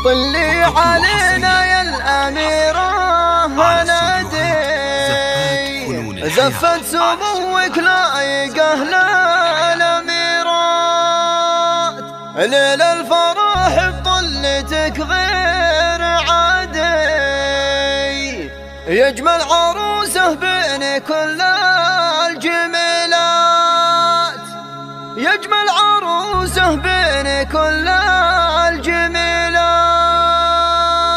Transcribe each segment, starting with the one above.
طلي علينا يا الأميرة هنادي زفت سموك لايقه للأميرات ليل الفرح بطلتك غير عادي يجمل عروسه بين كل الجميلات يجمل عروسه بين كل الجميلات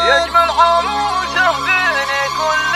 يجمل عروسه بين كل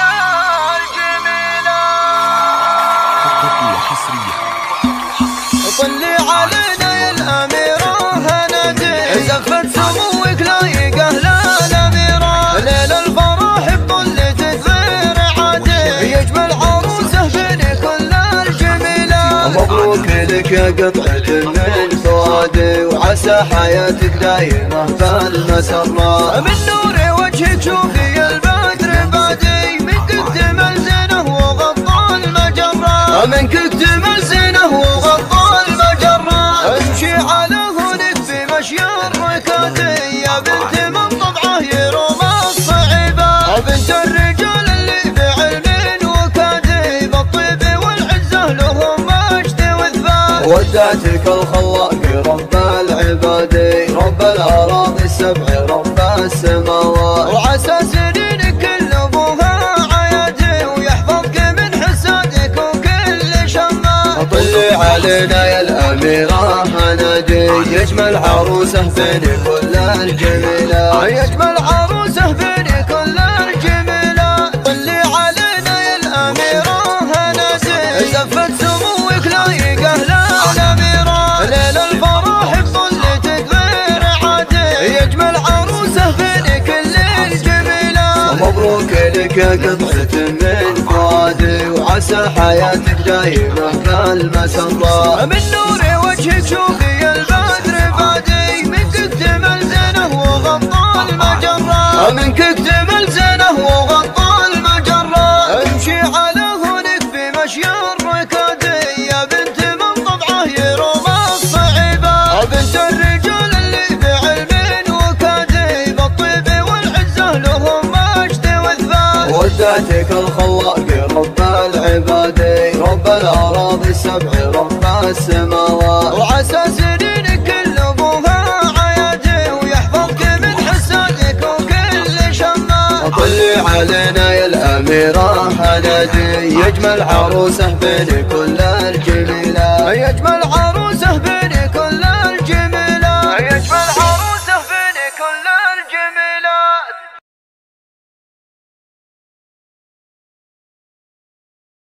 الجميلات طلي علينا يا الأميرة هنادي زفت سموك لايقه للأميرة ليل الفرح بطلتك غير عادي يجمل عروسه بين كل الجميلات مبروك لك يا قطعة من فؤادي وعسى حياتك دايمة بالمسرات من نور وجهك شوفي البدر بادي منك اكتمل زينه وغطى المجرات منك اكتمل زينه وغطى المجرات امشي على هونك بمشي الركادي يا بنت من طبعه يروم الصعيبات بنت الرجال اللي بعلم وكادي بالطيب والعزه لهم مجد واثبات ودعتك الخلاق رب العباد رب الأراضي السبع رب السماوات وعسى سنينك كل ابوها عيادي ويحفظك من حسادك وكل شمات طلي علينا يا الأميرة هنادي يجمل عروسه بين كل الجميلات يجمل عروسه بين كل الجميلات طلي علينا يا الأميرة هنادي زفت سموك لايقه للأميرة ليل الفرح بطلتك غير عادي يجمل عروسه بين كل الجميلات مبروك لك يا قطعة من فؤادي وعسى حياتك دايمة كالمسرات من نور وجهك شوفي البدر بادي منك اكتمل زينه وغطى المجرات منك اكتمل زينه وغطى المجرات امشي على هونك بمشي الركادي يا بنت من طبعه يروم الصعيبات بنت الرجال اللي بعلم وكادي بالطيب والعزه لهم مجد واثبات ودعتك الخلاق رب العباد رب الأراضي السبع رب السماوات وعسى سنينك كل ابوها عيادي ويحفظك من حسادك وكل شمات طلي علينا يا الأميرة هنادي يجمل عروسه بين كل الجميلات يجمل